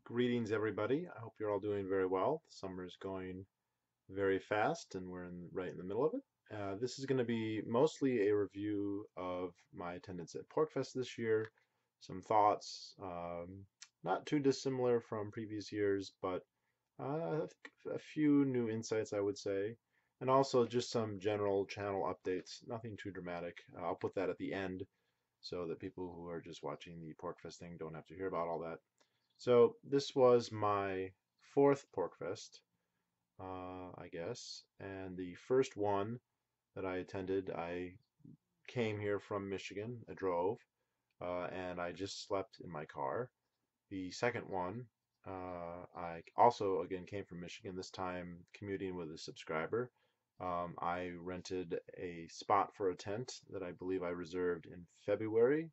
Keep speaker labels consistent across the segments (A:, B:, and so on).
A: Greetings, everybody. I hope you're all doing very well. The summer is going very fast, and we're right in the middle of it. This is going to be mostly a review of my attendance at Porcfest this year, some thoughts, not too dissimilar from previous years, but uh, a few new insights, I would say, and also just some general channel updates. Nothing too dramatic. I'll put that at the end so that people who are just watching the Porcfest thing don't have to hear about all that. So this was my fourth Porcfest, I guess, and the first one that I attended, I came here from Michigan. I drove, and I just slept in my car. The second one, I also again came from Michigan, this time commuting with a subscriber. I rented a spot for a tent that I believe I reserved in February,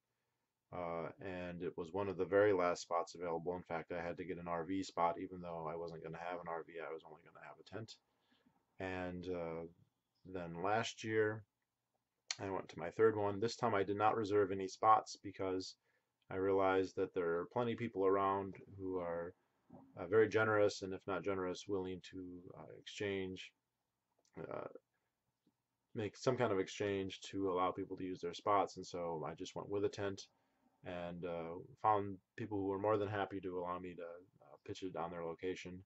A: and it was one of the very last spots available. In fact, I had to get an RV spot, even though I wasn't going to have an RV. I was only going to have a tent. And then last year, I went to my third one. This time, I did not reserve any spots because I realized that there are plenty of people around who are very generous, and if not generous, willing to exchange, uh, make some kind of exchange to allow people to use their spots. And so I just went with a tent and found people who were more than happy to allow me to pitch it on their location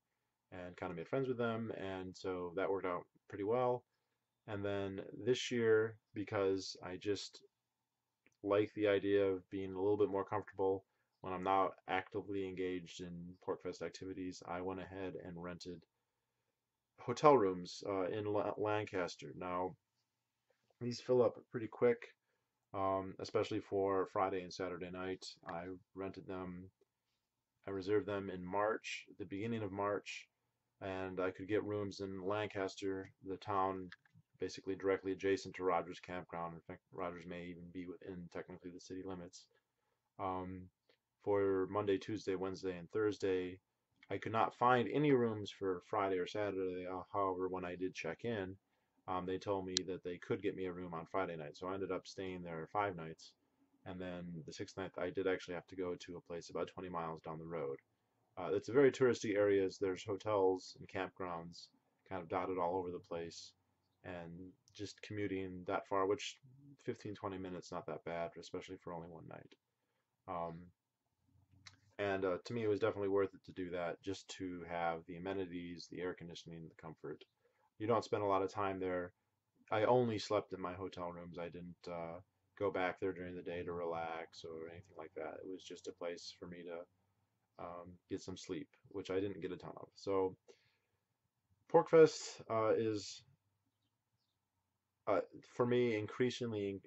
A: and kind of made friends with them. And so that worked out pretty well. And then this year, because I just like the idea of being a little bit more comfortable when I'm not actively engaged in Porkfest activities, I went ahead and rented hotel rooms in Lancaster. Now, these fill up pretty quick, especially for Friday and Saturday night. Rented them I reserved them in March, the beginning of March, and I could get rooms in Lancaster, the town basically directly adjacent to Rogers Campground. In fact, Rogers may even be within technically the city limits. Um, for Monday, Tuesday, Wednesday, and Thursday, I could not find any rooms for Friday or Saturday. However, when I did check in, they told me that they could get me a room on Friday night. So I ended up staying there 5 nights. And then the sixth night, I did actually have to go to a place about 20 miles down the road. It's a very touristy areas. There's hotels and campgrounds kind of dotted all over the place. And just commuting that far, which 15, 20 minutes, not that bad, especially for only one night. Um, and to me, it was definitely worth it to do that just to have the amenities, the air conditioning, the comfort. You don't spend a lot of time there. I only slept in my hotel rooms. I didn't go back there during the day to relax or anything like that. It was just a place for me to get some sleep, which I didn't get a ton of. So Porkfest is, for me, increasingly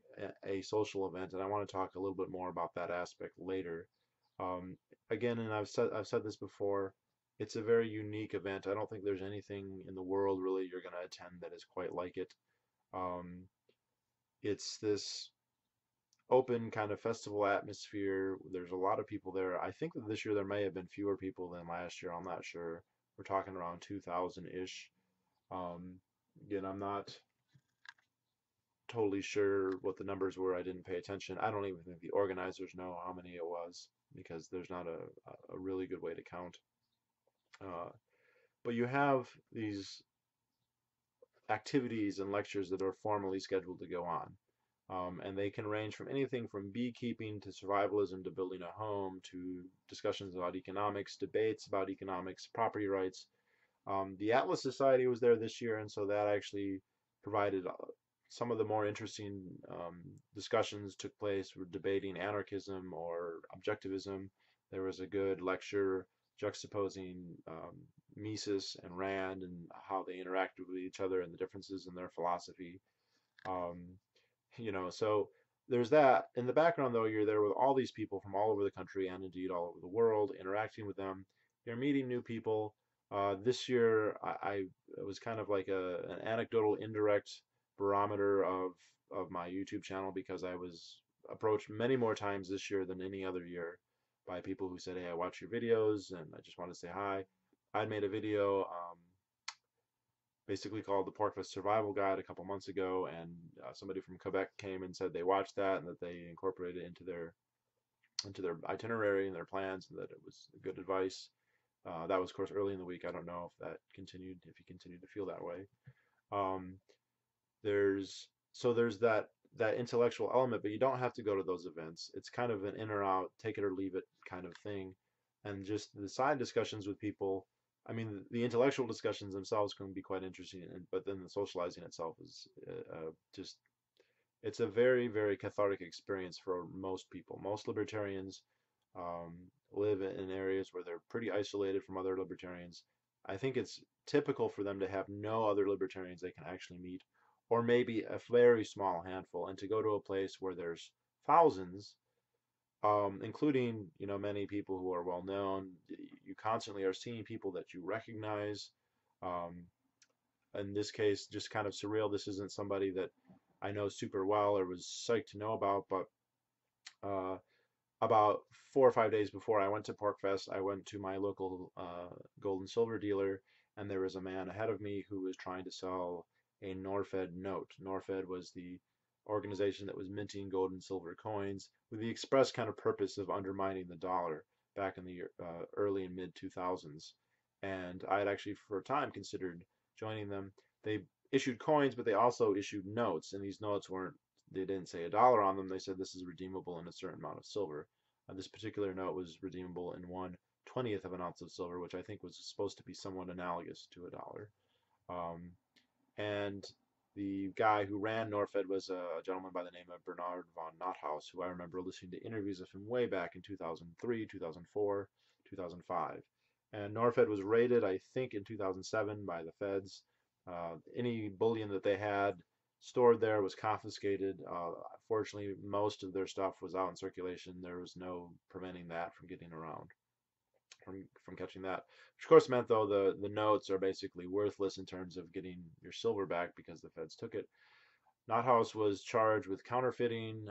A: a social event, and I want to talk a little bit more about that aspect later. Um, Again, and I've said this before, it's a very unique event. I don't think there's anything in the world really you're going to attend that is quite like it. Um, it's this open kind of festival atmosphere. There's a lot of people there. I think that this year there may have been fewer people than last year. I'm not sure. We're talking around 2,000-ish. Um, Again, I'm not totally sure what the numbers were. I didn't pay attention. I don't even think the organizers know how many it was because there's not a really good way to count. Uh, but you have these activities and lectures that are formally scheduled to go on. And they can range from anything from beekeeping to survivalism to building a home to discussions about economics, debates about economics, property rights. The Atlas Society was there this year, and so that actually provided some of the more interesting discussions took place. We're debating anarchism or objectivism. There was a good lecture juxtaposing Mises and Rand and how they interacted with each other and the differences in their philosophy. Um, so there's that. In the background, though, you're there with all these people from all over the country and indeed all over the world, interacting with them. You're meeting new people. This year, I it was kind of like an anecdotal, indirect barometer of my YouTube channel because I was approached many more times this year than any other year by people who said, "Hey, I watch your videos and I just want to say hi." I'd made a video basically called the Porcfest Survival Guide a couple months ago, and somebody from Quebec came and said they watched that and that they incorporated it into their itinerary and their plans, and that it was good advice. That was, of course, early in the week. I don't know if he continued to feel that way. Um, there's that intellectual element, but you don't have to go to those events. It's kind of an in or out, take it or leave it kind of thing. And just the side discussions with people, I mean, the intellectual discussions themselves can be quite interesting, but then the socializing itself is just it's a very, very cathartic experience for most people. Most libertarians um, live in areas where they're pretty isolated from other libertarians. I think it's typical for them to have no other libertarians they can actually meet, or maybe a very small handful, and to go to a place where there's thousands, including many people who are well known. You constantly are seeing people that you recognize. Um, in this case, just kind of surreal. This isn't somebody that I know super well or was psyched to know about, but uh, about 4 or 5 days before I went to Porcfest, I went to my local gold and silver dealer, and there was a man ahead of me who was trying to sell a Norfed note. Norfed was the organization that was minting gold and silver coins with the express kind of purpose of undermining the dollar back in the early and mid 2000s. And I had actually, for a time, considered joining them. They issued coins, but they also issued notes, and these notes weren't they didn't say a dollar on them. They said this is redeemable in a certain amount of silver. This particular note was redeemable in 1/20th of an ounce of silver, which I think was supposed to be somewhat analogous to a dollar. Um, and the guy who ran Norfed was a gentleman by the name of Bernard von Nothaus, who I remember listening to interviews of him way back in 2003, 2004, 2005. And Norfed was raided, I think, in 2007 by the feds. Any bullion that they had stored there was confiscated. Fortunately, most of their stuff was out in circulation. There was no preventing that from getting around from catching that. Which of course meant though the notes are basically worthless in terms of getting your silver back because the feds took it. Nothaus was charged with counterfeiting,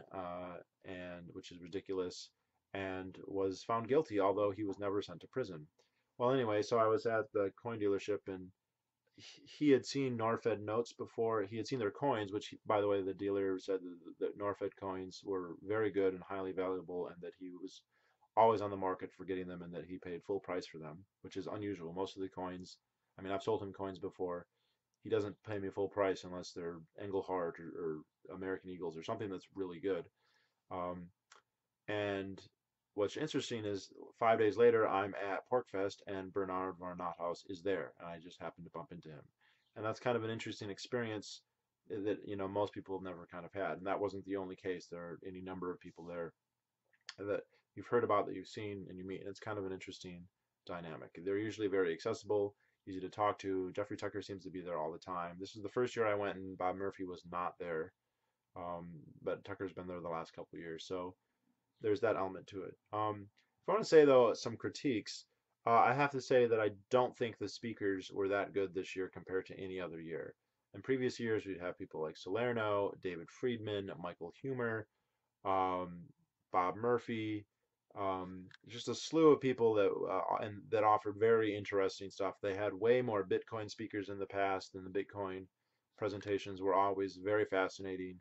A: and which is ridiculous, and was found guilty, although he was never sent to prison. Well, anyway, so I was at the coin dealership, and he had seen Norfed notes before. He had seen their coins, which, by the way, the dealer said that Norfed coins were very good and highly valuable, and that he was always on the market for getting them, and that he paid full price for them, which is unusual. Most of the coins, I mean, I've sold him coins before. He doesn't pay me full price unless they're Engelhart or American Eagles or something that's really good. Um, and what's interesting is 5 days later, I'm at Porcfest and Bernard von Nothaus is there, and I just happened to bump into him. And that's kind of an interesting experience that most people have never kind of had. And that wasn't the only case. There are any number of people there that you've heard about, that you've seen, and you meet, and it's kind of an interesting dynamic. They're usually very accessible, easy to talk to. Jeffrey Tucker seems to be there all the time. This is the first year I went, and Bob Murphy was not there, but Tucker's been there the last couple of years. So there's that element to it. If I want to say though some critiques, I have to say that I don't think the speakers were that good this year compared to any other year. In previous years, we'd have people like Salerno, David Friedman, Michael Humer, um, Bob Murphy, just a slew of people that offered very interesting stuff. They had way more Bitcoin speakers in the past, and the Bitcoin presentations were always very fascinating,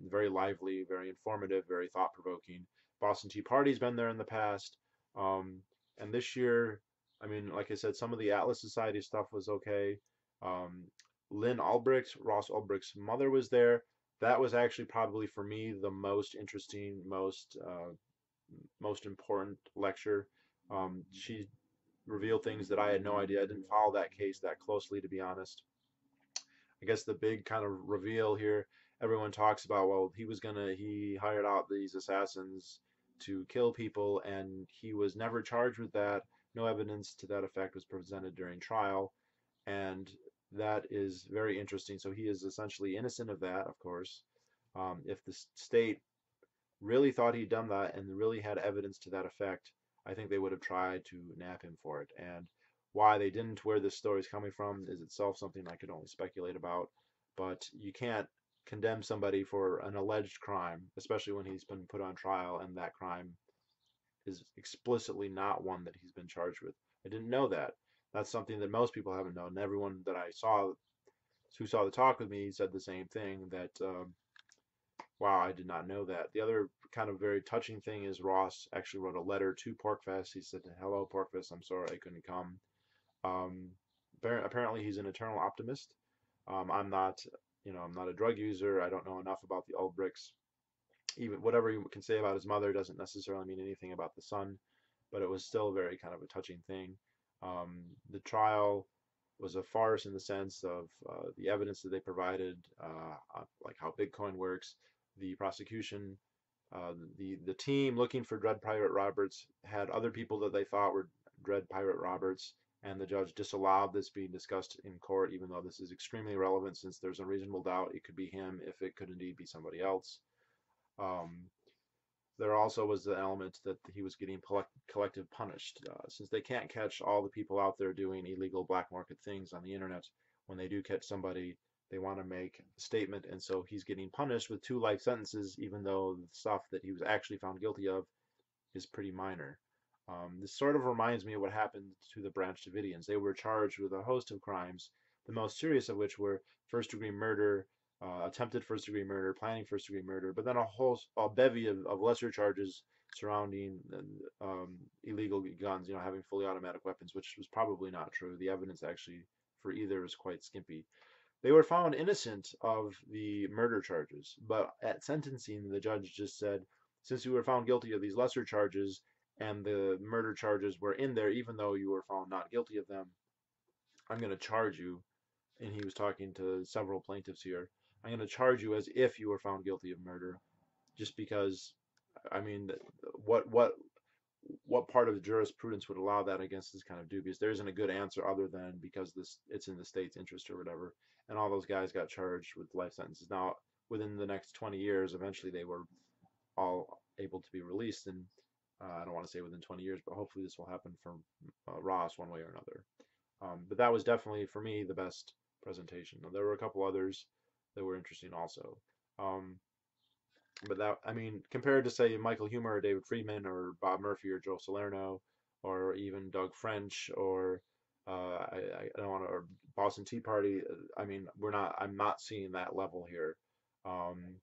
A: very lively, very informative, very thought-provoking. Boston Tea Party's been there in the past, um, and this year, I mean, like I said, some of the Atlas Society stuff was okay. Um, Lynn Albrecht, Ross Ulbricht's mother, was there. That was actually probably for me the most interesting, most important lecture. She revealed things that I had no idea. I didn't follow that case that closely, to be honest. I guess the big kind of reveal here, everyone talks about, well, he hired out these assassins to kill people, and he was never charged with that. No evidence to that effect was presented during trial, and that is very interesting. So he is essentially innocent of that, of course. If the state really thought he'd done that and really had evidence to that effect, I think they would have tried to nab him for it. And why they didn't, where this story is coming from, is itself something I could only speculate about. But you can't condemn somebody for an alleged crime, especially when he's been put on trial and that crime is explicitly not one that he's been charged with. I didn't know that. That's something that most people haven't known. And everyone that I saw who saw the talk with me said the same thing, that Wow, I did not know that. The other kind of very touching thing is Ross actually wrote a letter to Porcfest. He said, "Hello, Porcfest. I'm sorry I couldn't come." Um, apparently, he's an eternal optimist. I'm not, I'm not a drug user. I don't know enough about the Ulbrichts. Even whatever you can say about his mother doesn't necessarily mean anything about the son, but it was still very kind of a touching thing. The trial was a farce in the sense of the evidence that they provided, like how Bitcoin works. The prosecution, the team looking for Dread Pirate Roberts had other people that they thought were Dread Pirate Roberts, and the judge disallowed this being discussed in court, even though this is extremely relevant since there's a reasonable doubt it could be him if it could indeed be somebody else. Um, there also was the element that he was getting collective punished. Since they can't catch all the people out there doing illegal black market things on the internet, when they do catch somebody, they want to make a statement, and so he's getting punished with 2 life sentences, even though the stuff that he was actually found guilty of is pretty minor. This sort of reminds me of what happened to the Branch Davidians. They were charged with a host of crimes, the most serious of which were first-degree murder, attempted first-degree murder, planning first-degree murder, but then a bevy of lesser charges surrounding illegal guns, having fully automatic weapons, which was probably not true. The evidence actually for either is quite skimpy. They were found innocent of the murder charges, but at sentencing, the judge just said, since you were found guilty of these lesser charges and the murder charges were in there, even though you were found not guilty of them, I'm going to charge you. And he was talking to several plaintiffs here. I'm going to charge you as if you were found guilty of murder, just because, I mean, what part of the jurisprudence would allow that against is kind of dubious. There isn't a good answer other than because it's in the state's interest or whatever. And all those guys got charged with life sentences. Now, within the next 20 years, eventually they were all able to be released. And I don't want to say within 20 years, but hopefully this will happen for Ross one way or another. But that was definitely, for me, the best presentation. Now, there were a couple others that were interesting also. Um, but that, I mean, compared to say Michael Humer or David Friedman or Bob Murphy or Joe Salerno or even Doug French or I don't want to or Boston Tea Party. I mean, I'm not seeing that level here, um,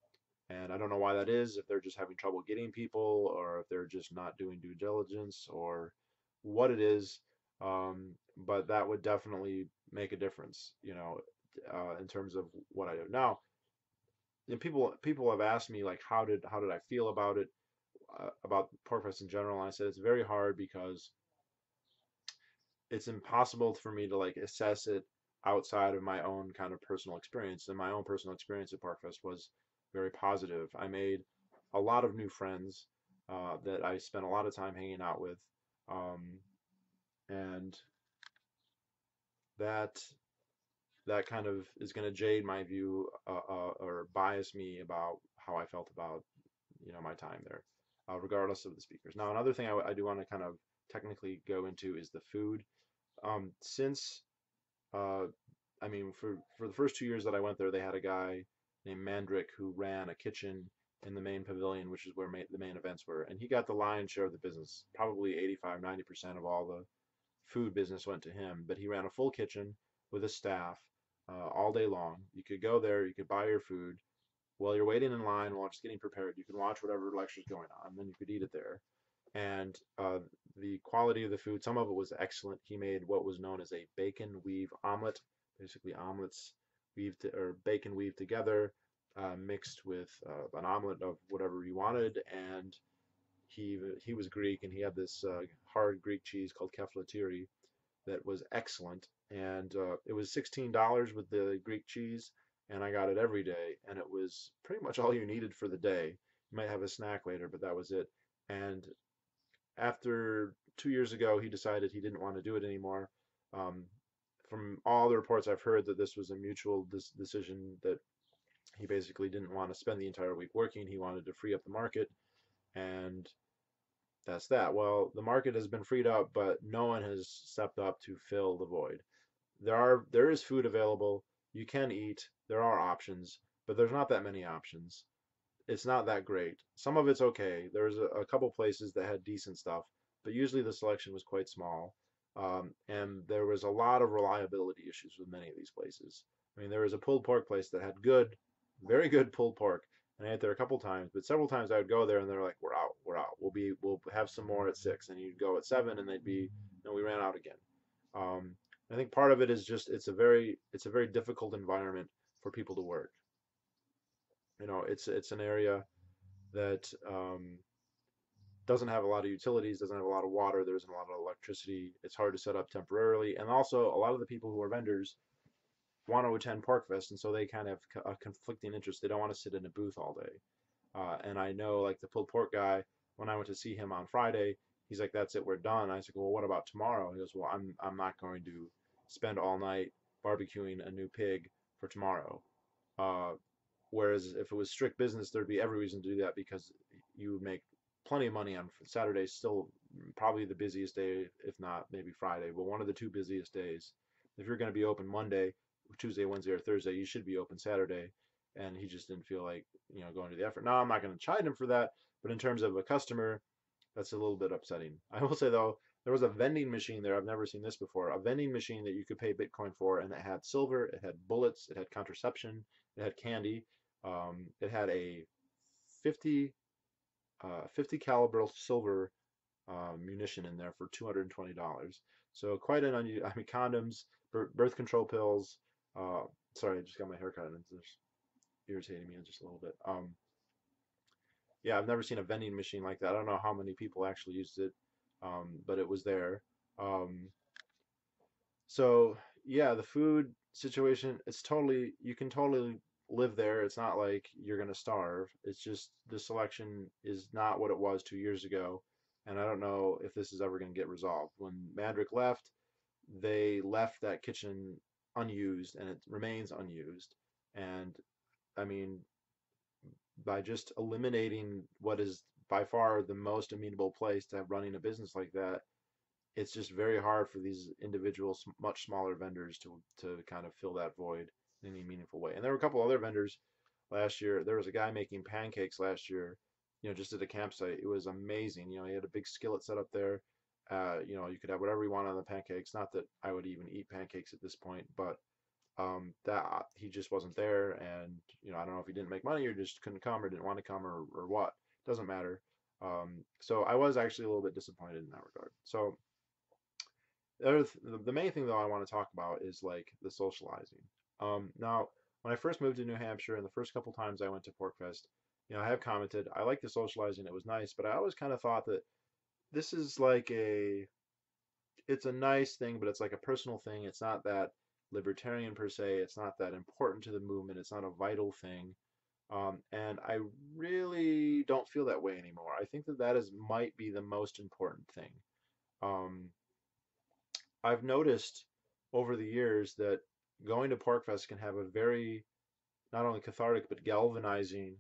A: and I don't know why that is. If they're just having trouble getting people, or if they're just not doing due diligence, or what it is. But that would definitely make a difference, in terms of what I do now. And people have asked me like how did I feel about it, about Porcfest in general, and I said it's very hard because it's impossible for me to like assess it outside of my own kind of personal experience. And my own personal experience at Porcfest was very positive. I made a lot of new friends that I spent a lot of time hanging out with, um, and that that kind of is going to jade my view or bias me about how I felt about my time there, regardless of the speakers. Now, another thing I do want to kind of technically go into is the food. Since uh, I mean, for the first 2 years that I went there, they had a guy named Mandrick who ran a kitchen in the main pavilion, which is where the main events were, and he got the lion's share of the business. Probably 85-90% of all the food business went to him, but he ran a full kitchen with a staff all day long. You could go there, you could buy your food, while you're waiting in line, while it's getting prepared, you can watch whatever lecture's going on, and then you could eat it there. And the quality of the food, some of it was excellent. He made what was known as a bacon weave omelet, basically omelets or bacon weaved together, mixed with an omelet of whatever you wanted. And he was Greek, and he had this hard Greek cheese called keflatiri that was excellent. And it was $16 with the Greek cheese, and I got it every day, and it was pretty much all you needed for the day. You might have a snack later, but that was it. And after 2 years ago, he decided he didn't want to do it anymore. Um, from all the reports I've heard, that this was a mutual decision, that he basically didn't want to spend the entire week working. He wanted to free up the market, and that's that. Well, the market has been freed up, but no one has stepped up to fill the void. There is food available. You can eat. There are options, but there's not that many options. It's not that great. Some of it's okay. There's a couple places that had decent stuff, but usually the selection was quite small. And there was a lot of reliability issues with many of these places. I mean, there was a pulled pork place that had good, very good pulled pork, and I ate there a couple times, but several times I would go there and they're like, "We're out, we're out. We'll have some more at 6," and you'd go at 7, and they'd be, we ran out again. Um, I think part of it is just it's a very difficult environment for people to work. It's an area that doesn't have a lot of utilities, doesn't have a lot of water, there isn't a lot of electricity. It's hard to set up temporarily, and also a lot of the people who are vendors want to attend Porcfest, and so they kind of have a conflicting interest. They don't want to sit in a booth all day. And I know, like the pulled pork guy, when I went to see him on Friday, he's like, "That's it, we're done." I said, "Well, what about tomorrow?" He goes, "Well, I'm not going to spend all night barbecuing a new pig for tomorrow." Uh, Whereas if it was strict business, there'd be every reason to do that because you would make plenty of money on Saturday, still probably the busiest day, if not maybe Friday, but one of the two busiest days. If you're going to be open Monday, Tuesday, Wednesday, or Thursday, you should be open Saturday. And he just didn't feel like, going to the effort. Now, I'm not going to chide him for that, but in terms of a customer, that's a little bit upsetting. I will say though, there was a vending machine there. I've never seen this before. A vending machine that you could pay Bitcoin for, and it had silver, it had bullets, it had contraception, it had candy, it had a 50 50 caliber silver munition in there for $220. So quite an unusual. I mean, condoms, birth control pills. Uh, Sorry, I just got my hair cut and it's just irritating me just a little bit. Yeah, I've never seen a vending machine like that. I don't know how many people actually used it, but it was there. Um, so yeah, the food situation, you can totally live there. It's not like you're gonna starve. It's just the selection is not what it was 2 years ago, and I don't know if this is ever gonna get resolved. When Madrick left, they left that kitchen unused, and it remains unused. And I mean, by just eliminating what is by far the most amenable place to have running a business like that, it's just very hard for these individual, much smaller vendors to kind of fill that void in any meaningful way. And there were a couple other vendors last year. There was a guy making pancakes last year, just at a campsite. It was amazing. He had a big skillet set up there. You could have whatever you want on the pancakes. Not that I would even eat pancakes at this point, but that he just wasn't there. And I don't know if he didn't make money or just couldn't come or didn't want to come or what. Doesn't matter. So I was actually a little bit disappointed in that regard. So the main thing though I want to talk about is like the socializing. Now, when I first moved to New Hampshire and the first couple times I went to Porkfest, I have commented I like the socializing. It was nice, but I always kind of thought that this is like it's a nice thing, but it's like a personal thing. It's not that libertarian per se. It's not that important to the movement. It's not a vital thing. And I really don't feel that way anymore. I think that might be the most important thing. Um, I've noticed over the years that going to Porkfest can have a very not only cathartic but galvanizing,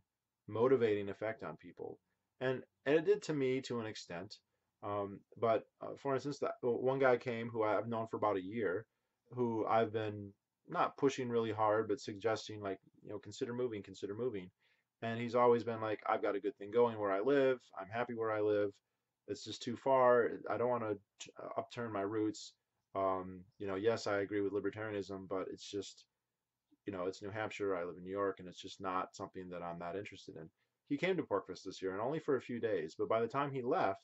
A: motivating effect on people, and it did to me to an extent. But for instance, one guy came who I've known for about a year, who I've been not pushing really hard, but suggesting like consider moving, and he's always been like, I've got a good thing going where I live. I'm happy where I live. It's just too far. I don't want to upturn my roots. Yes, I agree with libertarianism, but it's just it's New Hampshire. I live in New York, and it's just not something that I'm that interested in. He came to Porkfest this year, and only for a few days. But by the time he left,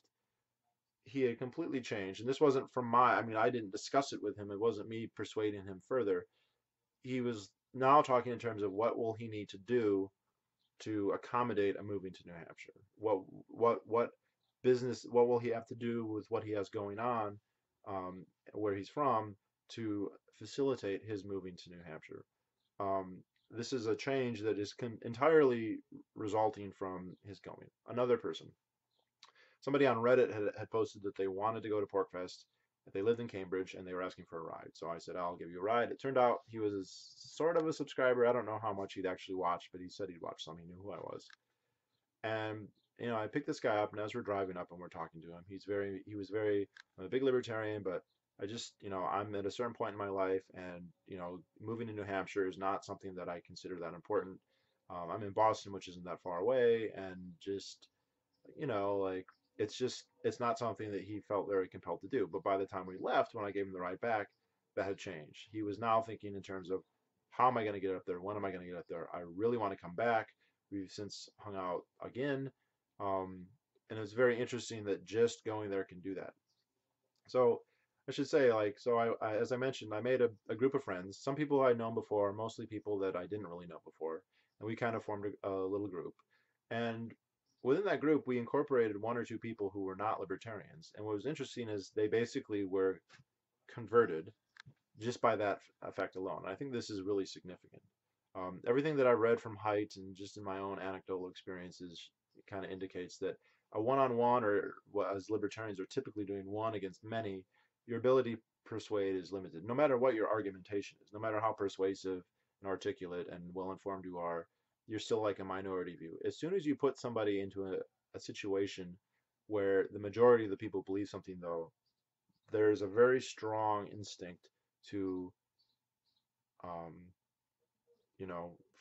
A: he had completely changed. And this wasn't from I mean, I didn't discuss it with him. It wasn't me persuading him further. He was now talking in terms of what will he need to do to accommodate a moving to New Hampshire. What business? What will he have to do with what he has going on, where he's from, to facilitate his moving to New Hampshire? This is a change that is entirely resulting from his going. Another person, somebody on Reddit had posted that they wanted to go to Porkfest, that they lived in Cambridge, and they were asking for a ride. So I said, I'll give you a ride. It turned out he was sort of a subscriber. I don't know how much he'd actually watched, but he said he'd watched some. He knew who I was. And I picked this guy up, and as we're driving up and we're talking to him, I'm a big libertarian, but I just, I'm at a certain point in my life, and moving to New Hampshire is not something that I consider that important. I'm in Boston, which isn't that far away, and just, like it's not something that he felt very compelled to do. But by the time we left, when I gave him the ride back, that had changed. He was now thinking in terms of how am I going to get up there? When am I going to get up there? I really want to come back. We've since hung out again, um, and it's very interesting that just going there can do that. So I should say, like, so as I mentioned, I made a group of friends. Some people I'd known before, mostly people that I didn't really know before, and we kind of formed a little group. And within that group, we incorporated one or two people who were not libertarians. And what was interesting is they basically were converted just by that effect alone. I think this is really significant. Everything that I read from Haidt and just in my own anecdotal experiences kind of indicates that a one-on-one, or what as libertarians are typically doing, one against many, your ability to persuade is limited. No matter what your argumentation is, no matter how persuasive and articulate and well-informed you are, you're still like a minority view. As soon as you put somebody into a situation where the majority of the people believe something, though, there's a very strong instinct to um,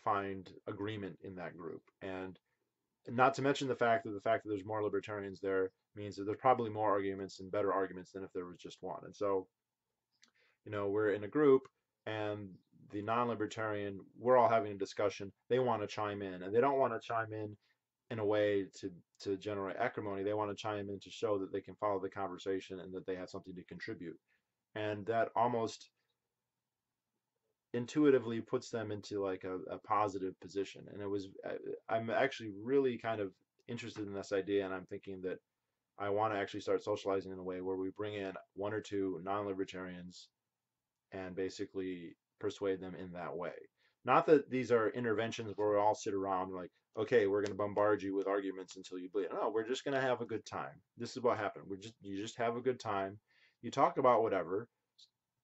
A: find agreement in that group. And not to mention the fact that there's more libertarians there means that there's probably more arguments and better arguments than if there was just one. And so, we're in a group, and the non-libertarian, we're all having a discussion. They want to chime in, and they don't want to chime in a way to generate acrimony. They want to chime in to show that they can follow the conversation and that they have something to contribute. And that almost intuitively puts them into like a positive position. And I'm actually really kind of interested in this idea, and I'm thinking that I want to actually start socializing in a way where we bring in one or two non-libertarians and basically persuade them in that way. Not that these are interventions where we all sit around like, okay, we're going to bombard you with arguments until you bleed. No, we're just going to have a good time. This is what happened. You just have a good time. You talk about whatever.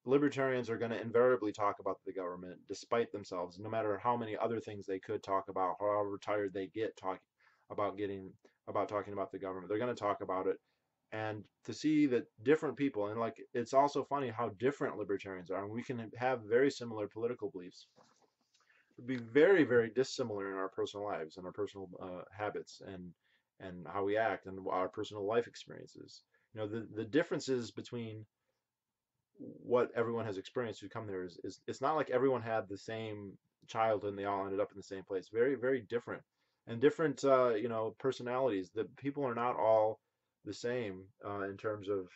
A: Libertarians are going to invariably talk about the government despite themselves, no matter how many other things they could talk about, however tired they get talking about talking about the government. They're going to talk about it. And to see that different people, and like, it's also funny how different libertarians are, and we can have very similar political beliefs, but be very, very dissimilar in our personal lives and our personal habits, and how we act and our personal life experiences. The differences between what everyone has experienced who come there is it's not like everyone had the same childhood and they all ended up in the same place. Very, very different, and different personalities. The people are not all the same in terms of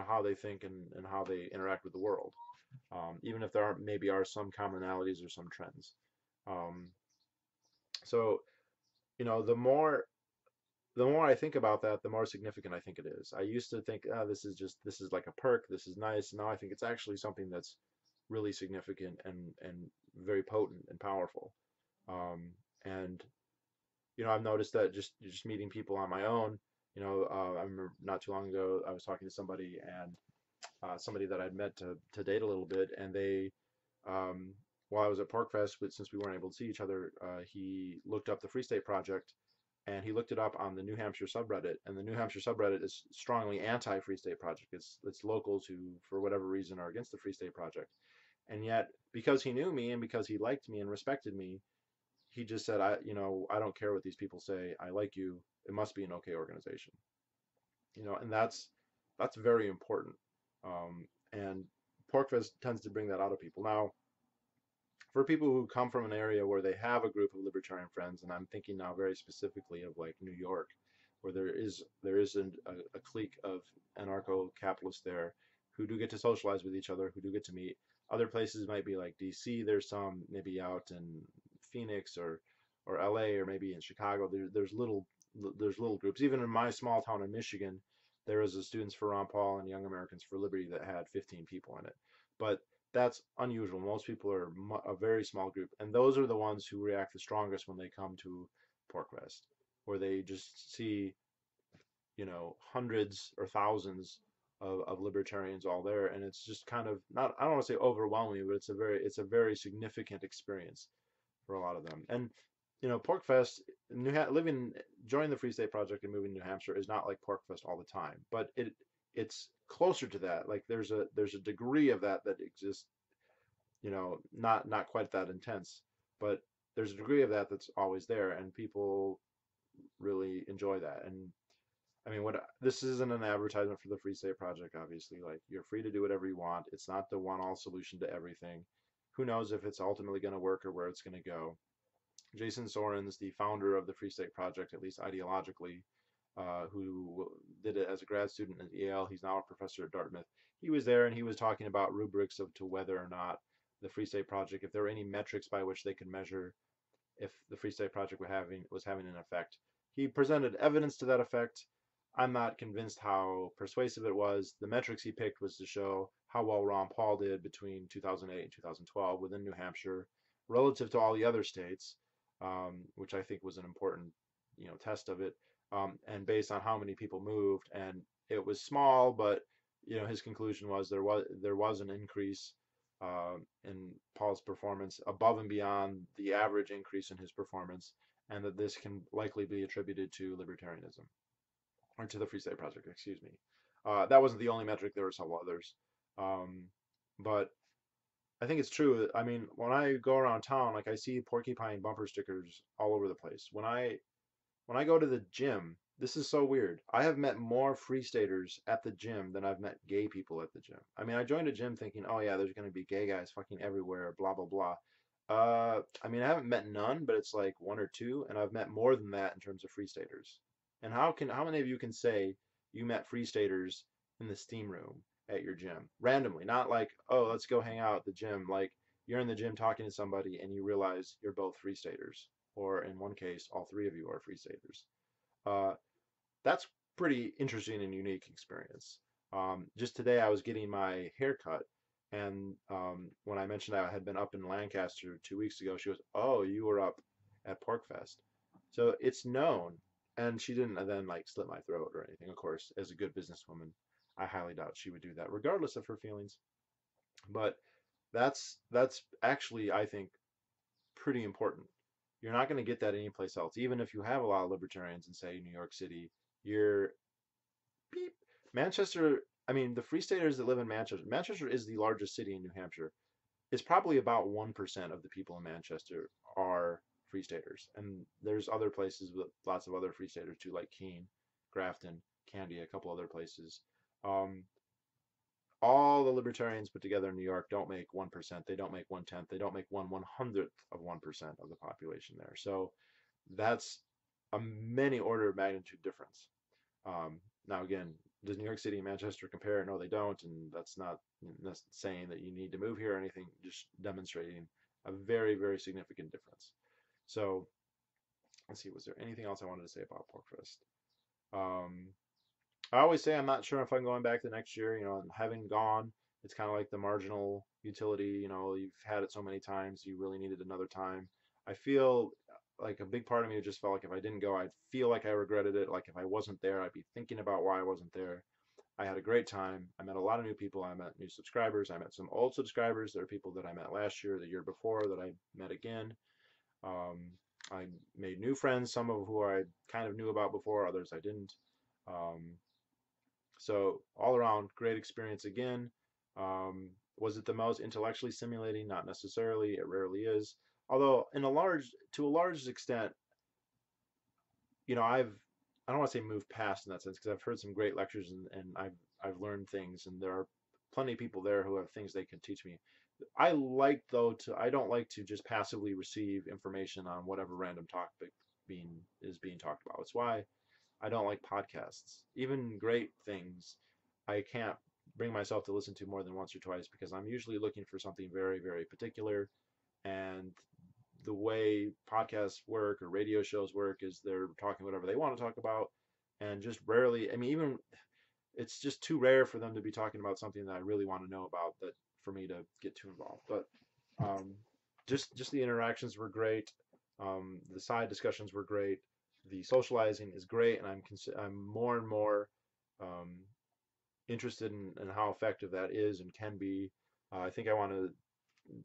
A: how they think and how they interact with the world, even if there are some commonalities or some trends. um, so the more I think about that, the more significant I think it is. I used to think, this is like a perk, this is nice. Now I think it's actually something that's really significant and very potent and powerful. And I've noticed that just meeting people on my own. I remember not too long ago I was talking to somebody, and somebody that I'd met to date a little bit, and they, um, while I was at Porcfest, but since we weren't able to see each other, he looked up the Free State Project, and he looked it up on the New Hampshire subreddit, and the New Hampshire subreddit is strongly anti-Free State Project. It's locals who, for whatever reason, are against the Free State Project, and yet because he knew me and because he liked me and respected me, he just said, I don't care what these people say. I like you. It must be an okay organization. And that's very important. And Porkfest tends to bring that out of people. Now, for people who come from an area where they have a group of libertarian friends, and I'm thinking now very specifically of like New York, where there is a clique of anarcho-capitalists there who do get to socialize with each other, who do get to meet. Other places might be like DC. There's some maybe out in Phoenix or LA, or maybe in Chicago. There's little groups. Even in my small town in Michigan, there was a Students for Ron Paul and Young Americans for Liberty that had 15 people in it. But that's unusual. Most people are a very small group, and those are the ones who react the strongest when they come to Porcfest, where they just see, hundreds or thousands of libertarians all there, and it's just kind of not, I don't want to say overwhelming, but it's a very significant experience for a lot of them. And Porcfest, joining the Free State Project and moving to New Hampshire is not like Porcfest all the time, but it's closer to that. Like there's a degree of that exists, not quite that intense, but there's a degree of that that's always there, and people really enjoy that. And I mean, what this isn't an advertisement for the Free State Project, obviously. Like, you're free to do whatever you want. It's not the one-all solution to everything. Who knows if it's ultimately going to work or where it's going to go. Jason Sorens, the founder of the Free State Project, at least ideologically, who did it as a grad student at Yale. He's now a professor at Dartmouth. He was there and he was talking about rubrics of to whether or not the Free State Project, if there were any metrics by which they could measure if the Free State Project was having an effect. He presented evidence to that effect. I'm not convinced how persuasive it was. The metrics he picked was to show how well Ron Paul did between 2008 and 2012 within New Hampshire relative to all the other states, which I think was an important, test of it, and based on how many people moved. And it was small, but his conclusion was there was an increase in Paul's performance above and beyond the average increase in his performance, and that this can likely be attributed to libertarianism or to the Free State Project, excuse me. That wasn't the only metric; there were several others, um, but I think it's true. I mean, when I go around town, like I see porcupine bumper stickers all over the place. When I go to the gym, this is so weird. I have met more free staters at the gym than I've met gay people at the gym. I mean, I joined a gym thinking, oh yeah, there's going to be gay guys fucking everywhere, blah blah blah. I mean, I haven't met none, but it's like one or two, and I've met more than that in terms of free staters. And how many of you can say you met free staters in the steam room at your gym randomly? Not like, oh, let's go hang out at the gym. Like you're in the gym talking to somebody and you realize you're both free staters, or in one case, all three of you are free staters. Uh, that's pretty interesting and unique experience. Just today, I was getting my hair cut, and when I mentioned I had been up in Lancaster 2 weeks ago, she goes, "Oh, you were up at Porcfest," so it's known. And she didn't then like slit my throat or anything. Of course, as a good businesswoman, I highly doubt she would do that, regardless of her feelings. But that's actually, I think, pretty important. You're not going to get that anyplace else. Even if you have a lot of libertarians in, say, New York City, you're beep. Manchester, I mean, the Free Staters that live in Manchester, Manchester is the largest city in New Hampshire. It's probably about 1% of the people in Manchester are Free Staters. And there's other places with lots of other Free Staters too, like Keene, Grafton, Candy, a couple other places. Um, all the libertarians put together in New York don't make 1%. They don't make 1/10. They don't make 1/100th of 1% of the population there. So that's a many order of magnitude difference. Now, again, does New York City and Manchester compare? No, they don't. And that's saying that you need to move here or anything, just demonstrating a very, very significant difference. So let's see, was there anything else I wanted to say about Porcfest? Um, I always say I'm not sure if I'm going back the next year. And having gone, it's kind of like the marginal utility. You've had it so many times, you really needed another time. I feel like a big part of me just felt like if I didn't go, I'd feel like I regretted it. Like if I wasn't there, I'd be thinking about why I wasn't there. I had a great time. I met a lot of new people. I met new subscribers. I met some old subscribers. There are people that I met last year, the year before, that I met again. Um, I made new friends, some of who I kind of knew about before, others I didn't. Um, so all around, great experience again. Was it the most intellectually stimulating? Not necessarily. It rarely is. Although, to a large extent, I don't want to say moved past in that sense because I've heard some great lectures and I've learned things and there are plenty of people there who have things they can teach me. I don't like to just passively receive information on whatever random topic being talked about. It's why I don't like podcasts. Even great things, I can't bring myself to listen to more than once or twice because I'm usually looking for something very, very particular. And the way podcasts work or radio shows work is they're talking whatever they want to talk about. And just rarely, I mean, even it's just too rare for them to be talking about something that I really want to know about that for me to get too involved. But um, just the interactions were great. The side discussions were great. The socializing is great, and I'm more and more um, interested in how effective that is and can be. I think I want to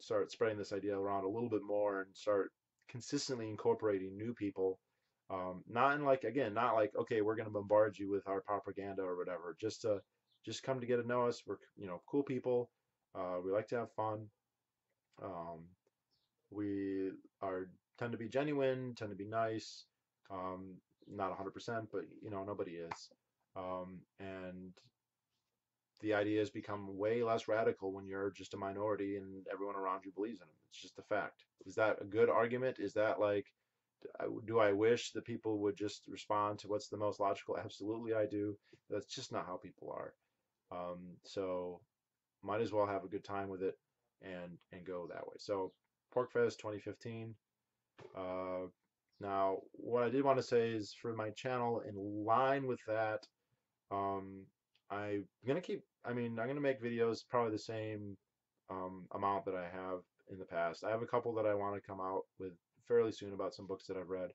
A: start spreading this idea around a little bit more and start consistently incorporating new people. Not in like again, not like okay, we're going to bombard you with our propaganda or whatever. Just come to get to know us. We're cool people. We like to have fun. Um, we are tend to be genuine, tend to be nice. Not 100%, but nobody is. And the ideas become way less radical when you're just a minority and everyone around you believes in them. It's just a fact. Is that a good argument? Is that like, do I wish that people would just respond to what's the most logical? Absolutely, I do. That's just not how people are. So might as well have a good time with it and go that way. So Porcfest 2015. Uh, Now, what I did want to say is for my channel, in line with that, um, I'm gonna keep. I mean, I'm gonna make videos probably the same amount that I have in the past. I have a couple that I want to come out with fairly soon about some books that I've read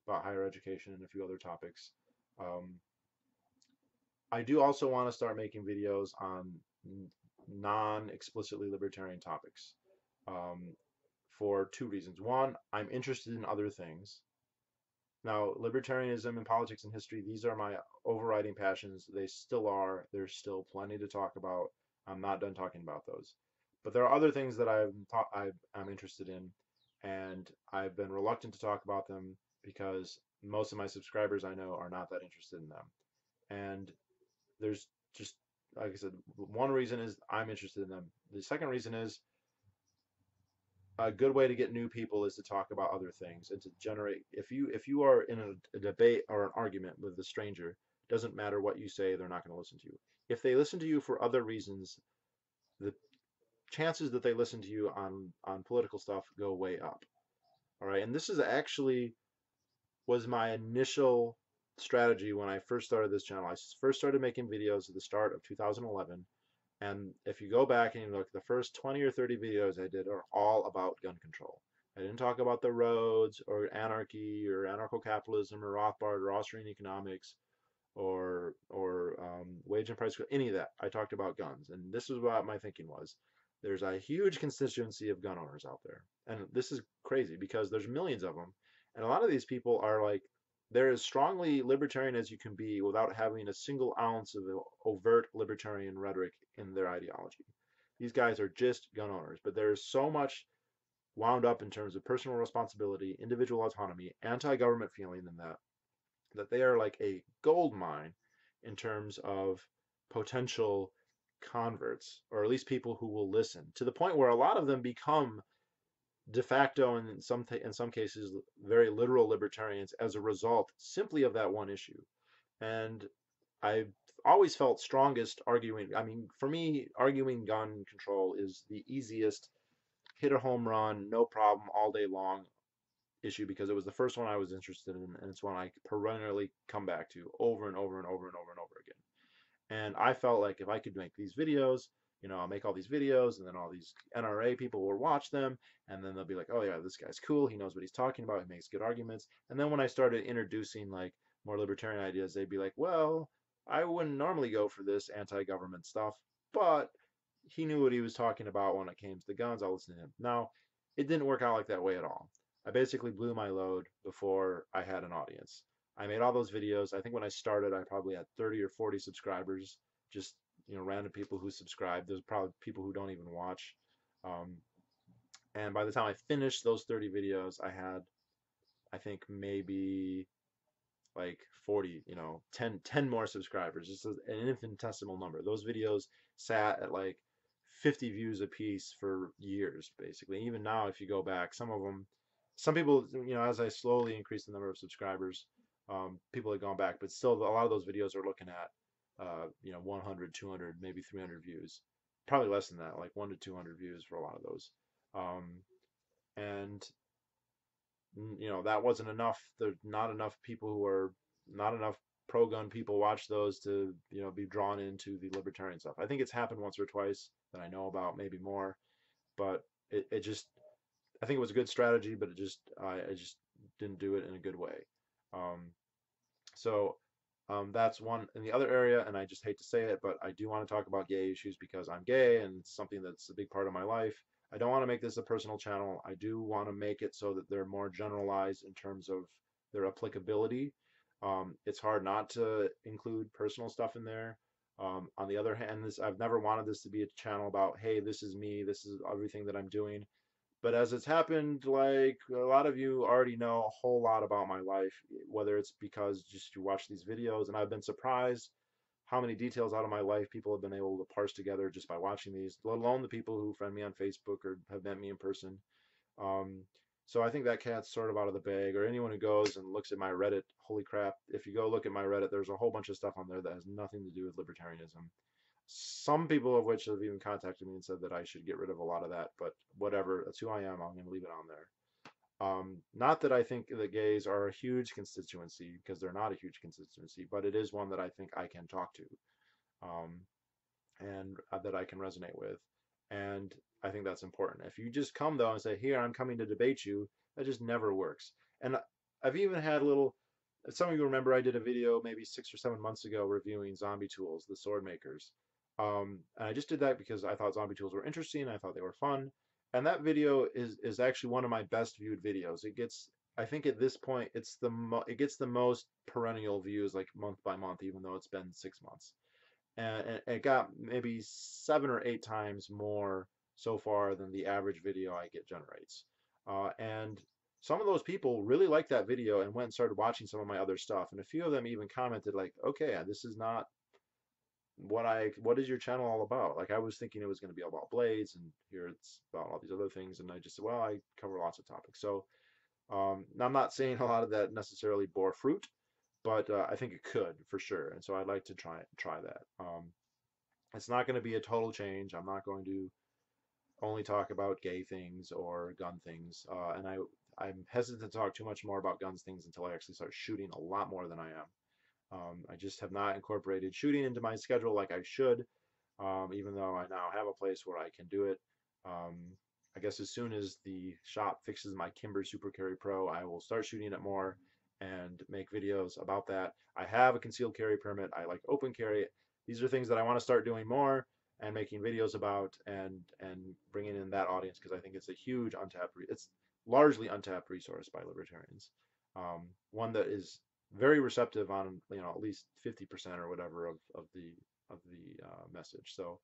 A: about higher education and a few other topics. Um, I do also want to start making videos on non-explicitly libertarian topics um, for two reasons. One, I'm interested in other things. Now, libertarianism and politics and history, these are my overriding passions. They still are. There's still plenty to talk about. I'm not done talking about those. But there are other things that I'm interested in, and I've been reluctant to talk about them because most of my subscribers I know are not that interested in them. And there's just, like I said, one reason is I'm interested in them. The second reason is a good way to get new people is to talk about other things and to generate. If you are in a debate or an argument with a stranger, doesn't matter what you say, they're not going to listen to you. If they listen to you for other reasons, the chances that they listen to you on political stuff go way up. All right, and this is actually was my initial strategy when I first started this channel. I first started making videos at the start of 2011. And if you go back and you look, the first 20 or 30 videos I did are all about gun control. I didn't talk about the roads or anarchy or anarcho-capitalism or Rothbard or Austrian economics or wage and price, any of that. I talked about guns, and this is what my thinking was. There's a huge constituency of gun owners out there, and this is crazy because there's millions of them, and a lot of these people are like they're as strongly libertarian as you can be without having a single ounce of overt libertarian rhetoric in their ideology. These guys are just gun owners, but there's so much wound up in terms of personal responsibility, individual autonomy, anti-government feeling in that they are like a gold mine in terms of potential converts, or at least people who will listen, to the point where a lot of them become de facto and in some cases very literal libertarians as a result simply of that one issue. And I always felt strongest arguing. I mean, for me, arguing gun control is the easiest, hit a home run, no problem, all day long issue because it was the first one I was interested in, and it's one I perennially come back to over and over and over and over and over again. And I felt like if I could make these videos, I'll make all these videos, and then all these NRA people will watch them, and then they'll be like, oh yeah, this guy's cool. He knows what he's talking about. He makes good arguments. And then when I started introducing like more libertarian ideas, they'd be like, well, I wouldn't normally go for this anti-government stuff, but he knew what he was talking about when it came to the guns. I'll listen to him. Now, it didn't work out like that way at all. I basically blew my load before I had an audience. I made all those videos. I think when I started, I probably had 30 or 40 subscribers, just random people who subscribe. There's probably people who don't even watch. Um, and by the time I finished those 30 videos, I had, I think maybe like 40, 10 more subscribers. Just an infinitesimal number. Those videos sat at like 50 views a piece for years, basically. Even now, if you go back, some people, as I slowly increase the number of subscribers, people have gone back, but still a lot of those videos are looking at, 100, 200, maybe 300 views. Probably less than that, like 1 to 200 views for a lot of those. And that wasn't enough. There's not enough people who are not enough pro-gun people watch those to be drawn into the libertarian stuff. I think it's happened once or twice that I know about, maybe more, but it just I think it was a good strategy, but I just didn't do it in a good way. Um, so that's one. In the other area, and I just hate to say it, but I do want to talk about gay issues because I'm gay and it's something that's a big part of my life. I don't want to make this a personal channel. I do want to make it so that they're more generalized in terms of their applicability. It's hard not to include personal stuff in there. On the other hand, I've never wanted this to be a channel about, hey, this is me, this is everything that I'm doing. But as it's happened, like a lot of you already know a whole lot about my life, whether it's because just you watch these videos, and I've been surprised how many details out of my life people have been able to parse together just by watching these, let alone the people who friend me on Facebook or have met me in person. Um, so I think that cat's sort of out of the bag. Or anyone who goes and looks at my Reddit, holy crap, if you go look at my Reddit, there's a whole bunch of stuff on there that has nothing to do with libertarianism. Some people of which have even contacted me and said that I should get rid of a lot of that, but whatever, that's who I am. I'm going to leave it on there. Not that I think the gays are a huge constituency, because they're not a huge constituency, but it is one that I think I can talk to, um, and that I can resonate with. And I think that's important. If you just come though and say, "Here, I'm coming to debate you," that just never works. And I've even had little. Some of you remember I did a video maybe 6 or 7 months ago reviewing zombie tools, the sword makers. And I just did that because I thought zombie tools were interesting. I thought they were fun. And that video is actually one of my best viewed videos. It gets, I think at this point, it gets the most perennial views, like month by month, even though it's been 6 months. And it got maybe 7 or 8 times more so far than the average video I get generates. And some of those people really liked that video and went and started watching some of my other stuff. And a few of them even commented like, "Okay, this is not what is your channel all about?" Like I was thinking it was going to be all about blades, and here it's about all these other things. And I just said, well, I cover lots of topics. So I'm not saying a lot of that necessarily bore fruit, but I think it could for sure. And so I'd like to try that. It's not going to be a total change. I'm not going to only talk about gay things or gun things. And I'm hesitant to talk too much more about guns things until I actually start shooting a lot more than I am. I just have not incorporated shooting into my schedule like I should, even though I now have a place where I can do it. Um, I guess as soon as the shop fixes my Kimber Super Carry Pro, I will start shooting it more and make videos about that. I have a concealed carry permit. I like open carry. These are things that I want to start doing more and making videos about, and bringing in that audience, because I think it's a huge untapped, it's largely untapped resource by libertarians. One that is very receptive on, at least 50% or whatever of the message. So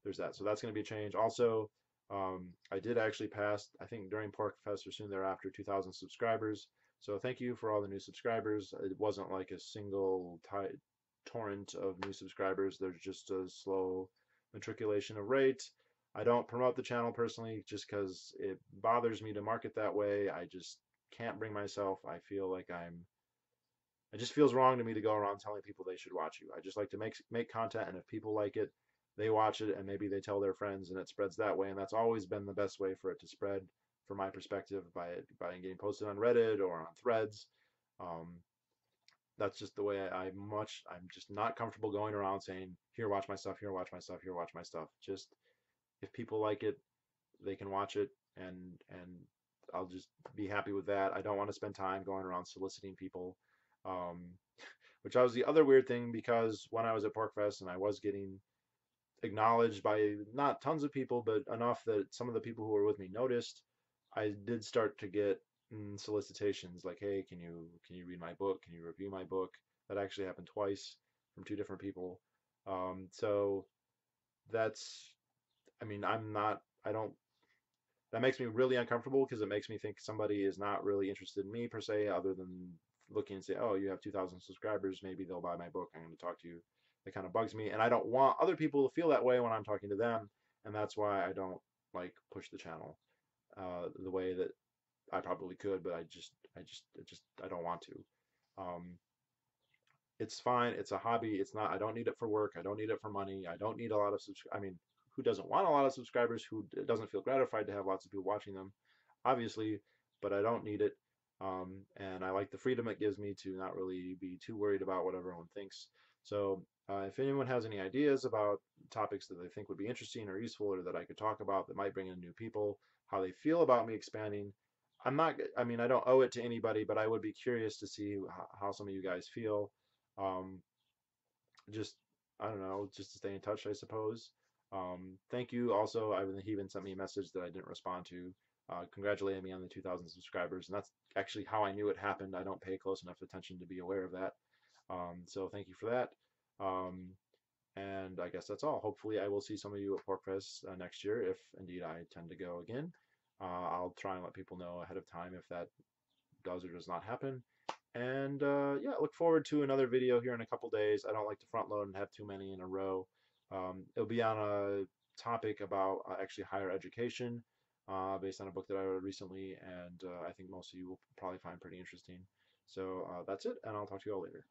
A: there's that. So that's going to be a change. Also, I did actually pass, I think during Porcfest or soon thereafter, 2,000 subscribers. So thank you for all the new subscribers. It wasn't like a single torrent of new subscribers. There's just a slow matriculation of rate. I don't promote the channel personally just because it bothers me to market that way. I just can't bring myself. I feel like it just feels wrong to me to go around telling people they should watch you. I just like to make content, and if people like it, they watch it, and maybe they tell their friends, and it spreads that way. And that's always been the best way for it to spread, from my perspective, by getting posted on Reddit or on Threads. Um, that's just the way I'm just not comfortable going around saying, "Here, watch my stuff. Here, watch my stuff. Here, watch my stuff." Just if people like it, they can watch it, and I'll just be happy with that. I don't want to spend time going around soliciting people. Um, which was the other weird thing, because when I was at Porcfest and I was getting acknowledged by not tons of people, but enough that some of the people who were with me noticed, I did start to get solicitations like, "Hey, can you read my book? Can you review my book?" That actually happened twice from two different people. So that's, I mean, I don't, that makes me really uncomfortable, because it makes me think somebody is not really interested in me per se, other than looking and say, "Oh, you have 2,000 subscribers, maybe they'll buy my book. I'm going to talk to you." That kind of bugs me, and I don't want other people to feel that way when I'm talking to them, and that's why I don't like push the channel the way that I probably could, but I don't want to. Um, it's fine. It's a hobby. It's not. I don't need it for work. I don't need it for money. I don't need a lot of I mean, who doesn't want a lot of subscribers? Who doesn't feel gratified to have lots of people watching them? Obviously, but I don't need it. And I like the freedom it gives me to not really be too worried about what everyone thinks. So if anyone has any ideas about topics that they think would be interesting or useful, or that I could talk about that might bring in new people, how they feel about me expanding, I mean, I don't owe it to anybody, but I would be curious to see how some of you guys feel. Um, just, I don't know, just to stay in touch, I suppose. Thank you. Also, he even sent me a message that I didn't respond to, congratulating me on the 2,000 subscribers, and that's actually how I knew it happened. I don't pay close enough attention to be aware of that. So thank you for that. Um, and I guess that's all. Hopefully, I will see some of you at Porcfest next year, if indeed I tend to go again. I'll try and let people know ahead of time if that does or does not happen. And yeah, look forward to another video here in a couple days. I don't like to front load and have too many in a row. It'll be on a topic about actually higher education, based on a book that I read recently, and I think most of you will probably find pretty interesting. So that's it, and I'll talk to you all later.